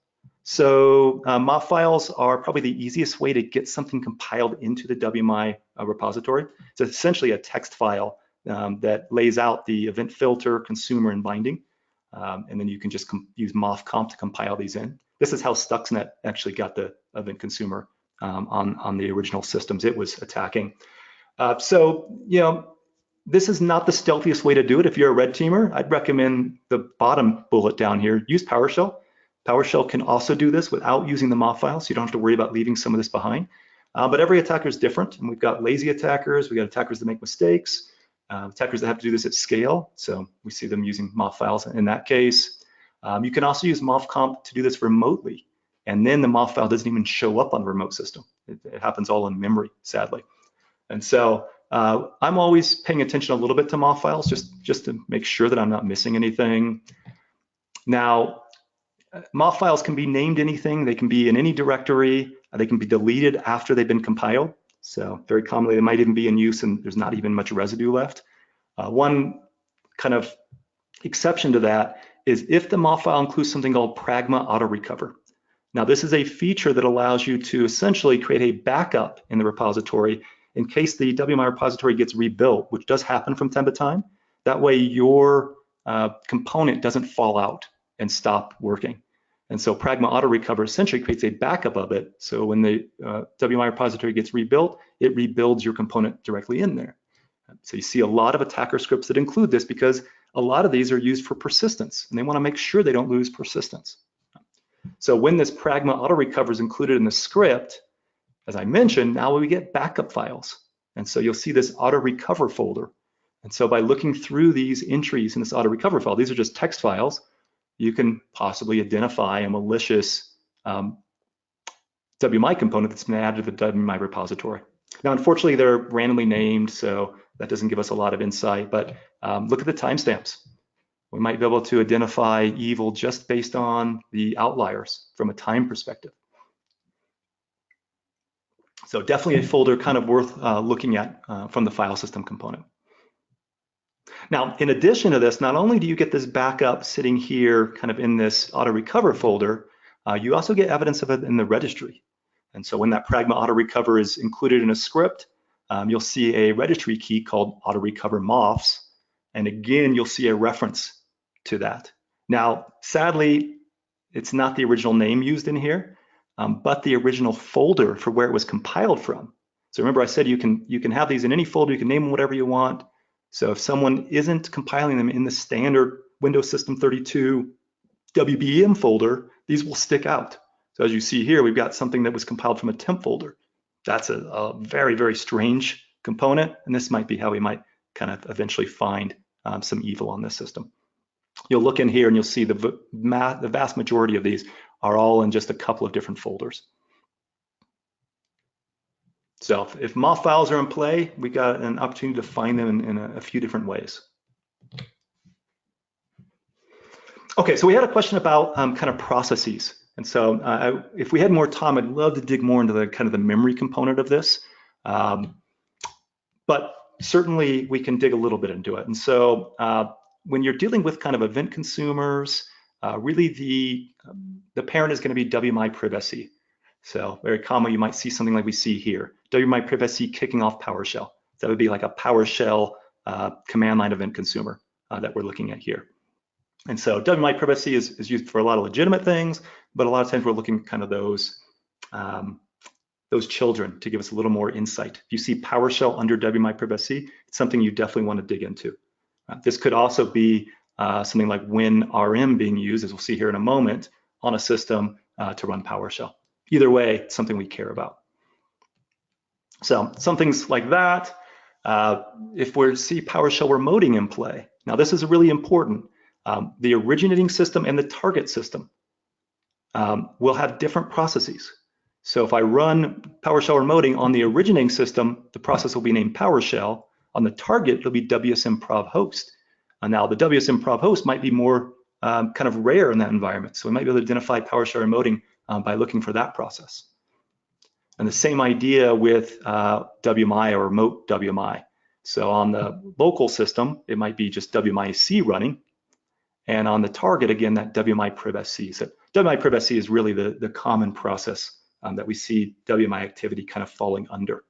So MOF files are probably the easiest way to get something compiled into the WMI repository. It's essentially a text file that lays out the event filter, consumer, and binding. And then you can just use MOF comp to compile these in. This is how Stuxnet actually got the event consumer on the original systems it was attacking. So, you know, this is not the stealthiest way to do it. If you're a red teamer, I'd recommend the bottom bullet down here, use PowerShell. PowerShell can also do this without using the MOF file, so you don't have to worry about leaving some of this behind. But every attacker is different, and we've got lazy attackers, we've got attackers that make mistakes, attackers that have to do this at scale, so we see them using MOF files in that case. You can also use MOF comp to do this remotely, and then the MOF file doesn't even show up on the remote system. It happens all in memory, sadly. And so I'm always paying attention a little bit to MOF files just to make sure that I'm not missing anything. Now, MOF files can be named anything. They can be in any directory. They can be deleted after they've been compiled. So very commonly, they might even be in use and there's not even much residue left. One kind of exception to that is if the MOF file includes something called Pragma Auto Recover. Now, this is a feature that allows you to essentially create a backup in the repository in case the WMI repository gets rebuilt, which does happen from time to time. That way, your component doesn't fall out and stop working. And so Pragma Auto Recover essentially creates a backup of it. So when the WMI repository gets rebuilt, it rebuilds your component directly in there. So you see a lot of attacker scripts that include this because a lot of these are used for persistence, and they want to make sure they don't lose persistence. So when this Pragma Auto Recover is included in the script, as I mentioned, now we get backup files. And so you'll see this Auto Recover folder. And so by looking through these entries in this Auto Recover file, these are just text files, you can possibly identify a malicious WMI component that's been added to the WMI repository. Now, unfortunately, they're randomly named, so that doesn't give us a lot of insight, but look at the timestamps. We might be able to identify evil just based on the outliers from a time perspective. So definitely a folder kind of worth looking at from the file system component. Now, in addition to this, not only do you get this backup sitting here kind of in this auto recover folder, you also get evidence of it in the registry. And so when that Pragma auto recover is included in a script, you'll see a registry key called auto recover MOFs. And again, you'll see a reference to that. Now, sadly, it's not the original name used in here, but the original folder for where it was compiled from. So remember I said you can have these in any folder, you can name them whatever you want. So if someone isn't compiling them in the standard Windows System 32 WBEM folder, these will stick out. So as you see here, we've got something that was compiled from a temp folder. That's a very, very strange component, and this might be how we might kind of eventually find some evil on this system. You'll look in here and you'll see the vast majority of these are all in just a couple of different folders. So if MOF files are in play, we got an opportunity to find them in a few different ways. Okay, so we had a question about kind of processes. And so if we had more time, I'd love to dig more into the kind of the memory component of this. But certainly we can dig a little bit into it. And so when you're dealing with kind of event consumers, really the parent is going to be WMI privacy. So very common, you might see something like we see here, WMI privacy kicking off PowerShell. That would be like a PowerShell command line event consumer that we're looking at here. And so WMI privacy is used for a lot of legitimate things, but a lot of times we're looking kind of those children to give us a little more insight. If you see PowerShell under WMI privacy, it's something you definitely want to dig into. This could also be something like WinRM being used, as we'll see here in a moment, on a system to run PowerShell. Either way, it's something we care about. So some things like that. if we see PowerShell remoting in play, now this is really important. The originating system and the target system will have different processes. So if I run PowerShell remoting on the originating system, the process will be named PowerShell. On the target, it'll be WSM prov host. Now the WSM prov host might be more kind of rare in that environment. So we might be able to identify PowerShell remoting by looking for that process. And the same idea with WMI or remote WMI. So on the local system, it might be just WMI-C running. And on the target, again, that WMI-privsc. So WMI-privsc is really the common process that we see WMI activity kind of falling under.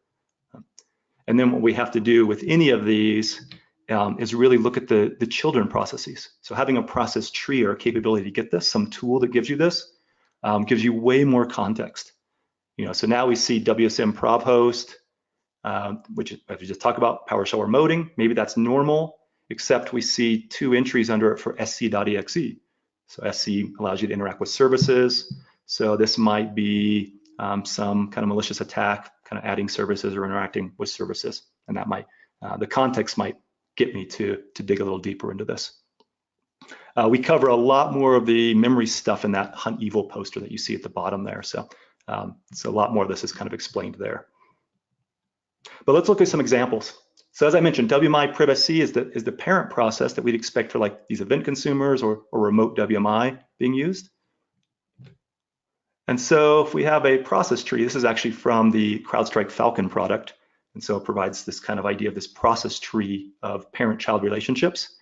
And then what we have to do with any of these is really look at the children processes. So having a process tree or a capability to get this, some tool that gives you this, gives you way more context. So now we see WSM prov host, which if we just talk about PowerShell remoting, maybe that's normal, except we see 2 entries under it for sc.exe. So sc allows you to interact with services. So this might be some kind of malicious attack, kind of adding services or interacting with services. And that might, the context might get me to dig a little deeper into this. We cover a lot more of the memory stuff in that Hunt Evil poster that you see at the bottom there. So a lot more of this is kind of explained there. But let's look at some examples. So as I mentioned, WMI-privsc is the parent process that we'd expect for like these event consumers or remote WMI being used. And so if we have a process tree, this is actually from the CrowdStrike Falcon product. And so it provides this kind of idea of this process tree of parent-child relationships.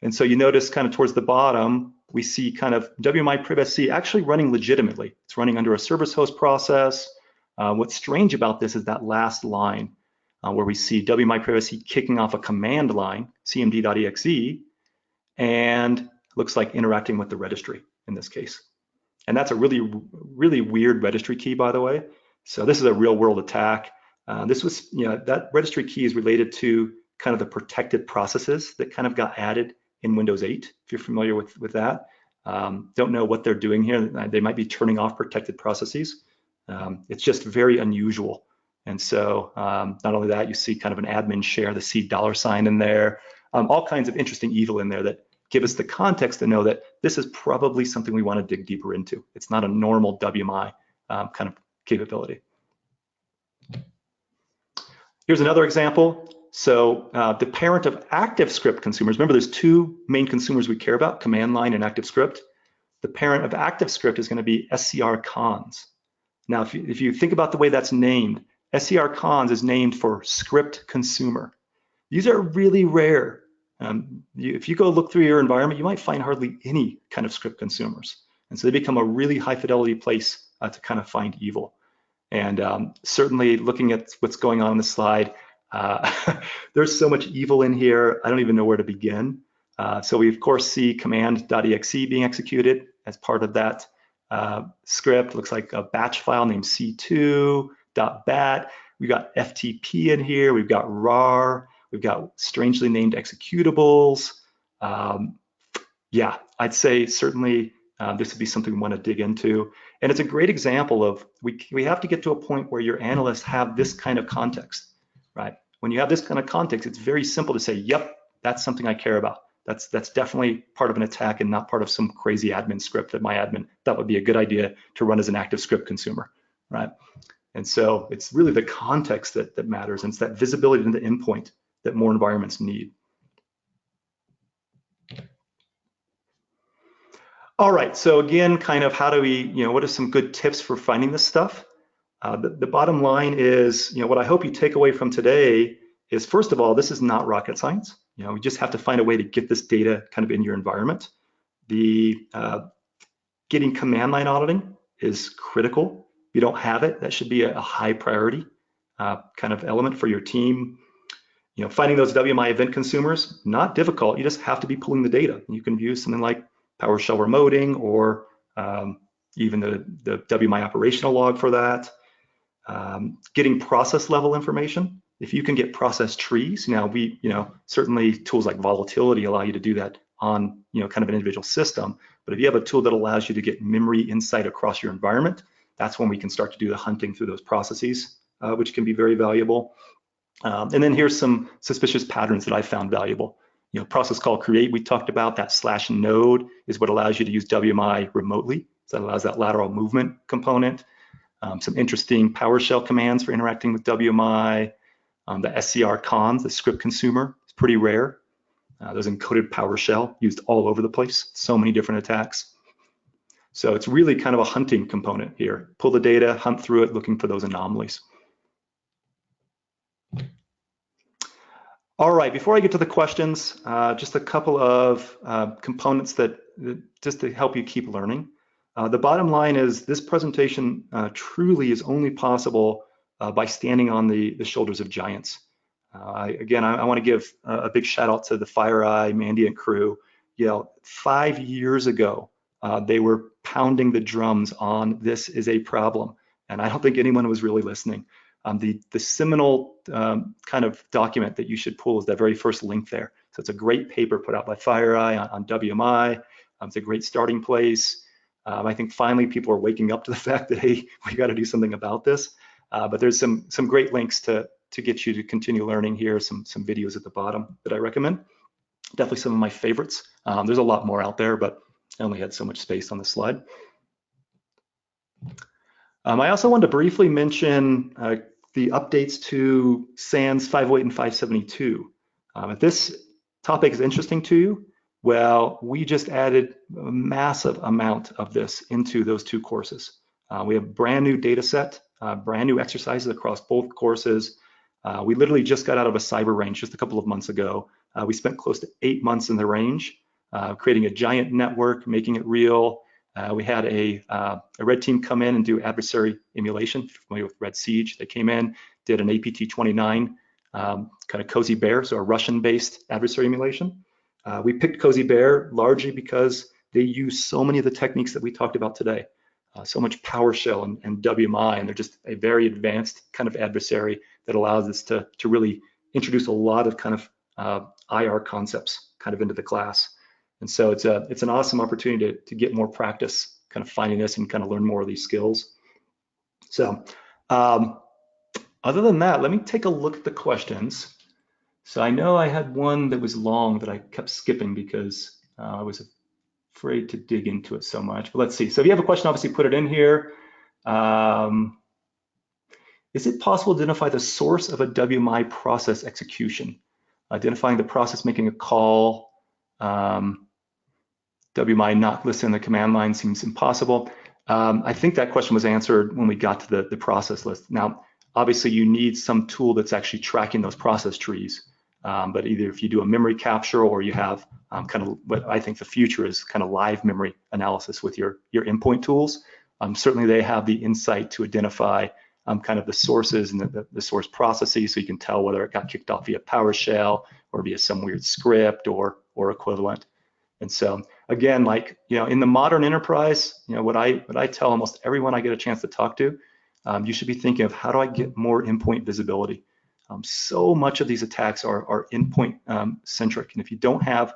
And so you notice kind of towards the bottom, we see kind of WMI-privsc actually running legitimately. It's running under a service host process. What's strange about this is that last line where we see WMI-privsc kicking off a command line, cmd.exe, and looks like interacting with the registry in this case. And that's a really, really weird registry key, by the way. So this is a real world attack. This was, that registry key is related to kind of the protected processes that kind of got added in Windows 8, if you're familiar with that. Don't know what they're doing here. They might be turning off protected processes. It's just very unusual. And so not only that, you see kind of an admin share, the $$ in there, all kinds of interesting evil in there that give us the context to know that this is probably something we want to dig deeper into. It's not a normal WMI kind of capability. Here's another example. So the parent of ActiveScript consumers, remember there's 2 main consumers we care about, command line and ActiveScript. The parent of ActiveScript is going to be scrcons. Now, if you think about the way that's named, scrcons is named for script consumer. These are really rare. If you go look through your environment, you might find hardly any kind of script consumers. And so they become a really high fidelity place to kind of find evil. And certainly looking at what's going on in the slide, there's so much evil in here, I don't even know where to begin. So we of course see command.exe being executed as part of that script. Looks like a batch file named c2.bat. We've got FTP in here, we've got rar, we've got strangely named executables. Yeah, I'd say certainly this would be something we want to dig into. And it's a great example of we have to get to a point where your analysts have this kind of context, right? When you have this kind of context, it's very simple to say, yep, that's something I care about. That's definitely part of an attack and not part of some crazy admin script that my admin thought would be a good idea to run as an active script consumer, right? And so it's really the context that matters, and it's that visibility to the endpoint that more environments need. All right, so again, kind of how do we, what are some good tips for finding this stuff? The bottom line is, what I hope you take away from today is, first of all, this is not rocket science. We just have to find a way to get this data kind of in your environment. The getting command line auditing is critical. If you don't have it, that should be a high priority kind of element for your team. Finding those WMI event consumers, not difficult. You just have to be pulling the data. You can use something like PowerShell remoting or even the WMI operational log for that. Getting process level information. If you can get process trees, now certainly tools like volatility allow you to do that on kind of an individual system. But if you have a tool that allows you to get memory insight across your environment, that's when we can start to do the hunting through those processes, which can be very valuable. And then here's some suspicious patterns that I found valuable. Process call create, we talked about. That /node is what allows you to use WMI remotely. So that allows that lateral movement component. Some interesting PowerShell commands for interacting with WMI. The SCR cons, the script consumer, is pretty rare. There's encoded PowerShell used all over the place, so many different attacks. So it's really kind of a hunting component here. Pull the data, hunt through it, looking for those anomalies. All right, before I get to the questions, just a couple of components that just to help you keep learning. The bottom line is this presentation truly is only possible by standing on the shoulders of giants. Again, I want to give a big shout out to the FireEye, Mandy, and crew. 5 years ago, they were pounding the drums on this is a problem, and I don't think anyone was really listening. The seminal kind of document that you should pull is that very first link there. So it's a great paper put out by FireEye on WMI. It's a great starting place. I think finally people are waking up to the fact that, hey, we got to do something about this. But there's some great links to get you to continue learning here. Some videos at the bottom that I recommend. Definitely some of my favorites. There's a lot more out there, but I only had so much space on the slide. I also wanted to briefly mention the updates to SANS 508 and 572. If this topic is interesting to you, well, we just added a massive amount of this into those two courses. We have a brand new data set, brand new exercises across both courses. We literally just got out of a cyber range just a couple of months ago. We spent close to 8 months in the range, creating a giant network, making it real. We had a red team come in and do adversary emulation. If you're familiar with Red Siege, they came in, did an APT-29 kind of Cozy Bear, so a Russian-based adversary emulation. We picked Cozy Bear largely because they use so many of the techniques that we talked about today. So much PowerShell and WMI, and they're just a very advanced kind of adversary that allows us to really introduce a lot of kind of IR concepts kind of into the class. And so it's an awesome opportunity to get more practice kind of finding this and kind of learn more of these skills. So other than that, let me take a look at the questions. So I know I had one that was long that I kept skipping because I was afraid to dig into it so much, but let's see. So if you have a question, obviously put it in here. Is it possible to identify the source of a WMI process execution? Identifying the process making a call, WMI not listed in the command line seems impossible. I think that question was answered when we got to the process list. Now, obviously you need some tool that's actually tracking those process trees. But either if you do a memory capture or you have kind of what I think the future is kind of live memory analysis with your endpoint tools, certainly they have the insight to identify kind of the sources and the source processes, so you can tell whether it got kicked off via PowerShell or via some weird script or equivalent. And so again, like in the modern enterprise, what I tell almost everyone I get a chance to talk to, you should be thinking of how do I get more endpoint visibility. So much of these attacks are endpoint centric, and if you don't have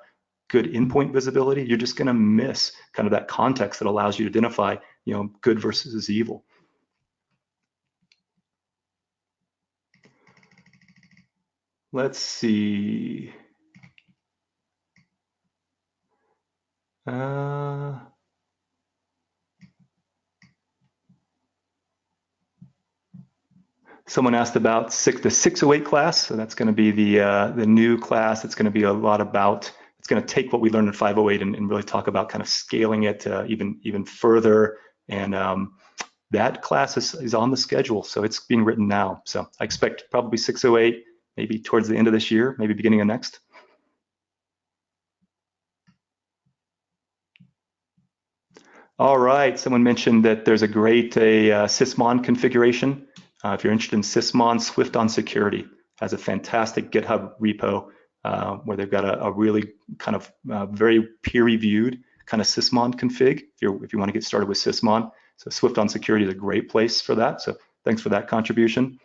good endpoint visibility, you're just going to miss kind of that context that allows you to identify good versus evil. Let's see. Someone asked about the 608 class, so that's going to be the new class. It's going to be a lot about. It's going to take what we learned in 508 and really talk about kind of scaling it even further. And that class is on the schedule, so it's being written now. So I expect probably 608, maybe towards the end of this year, maybe beginning of next. All right, someone mentioned that there's a great sysmon configuration. If you're interested in sysmon, Swift on Security has a fantastic GitHub repo where they've got a really kind of very peer-reviewed kind of sysmon config if you want to get started with sysmon. So Swift on Security is a great place for that. So thanks for that contribution.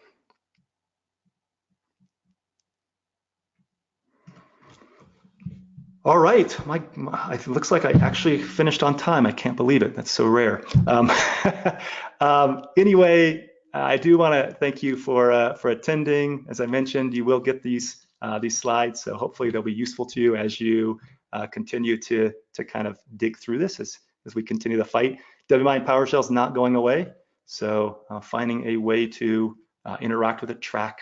All right, it looks like I actually finished on time. I can't believe it. That's so rare. Anyway, I do want to thank you for attending. As I mentioned, you will get these slides, so hopefully they'll be useful to you as you continue to kind of dig through this as we continue the fight. WMI PowerShell is not going away, so finding a way to interact with it, track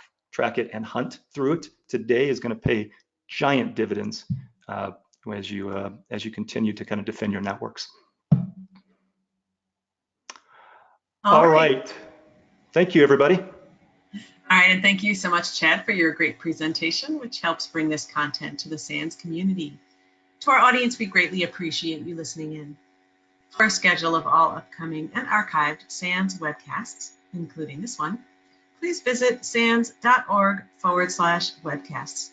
it, and hunt through it today is going to pay giant dividends as you continue to kind of defend your networks. All right. Thank you, everybody. All right, and thank you so much, Chad, for your great presentation, which helps bring this content to the SANS community. To our audience, we greatly appreciate you listening in. For a schedule of all upcoming and archived SANS webcasts, including this one, please visit sans.org/webcasts.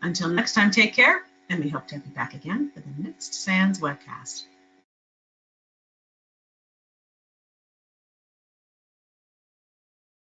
Until next time, take care, and we hope to have you back again for the next SANS webcast.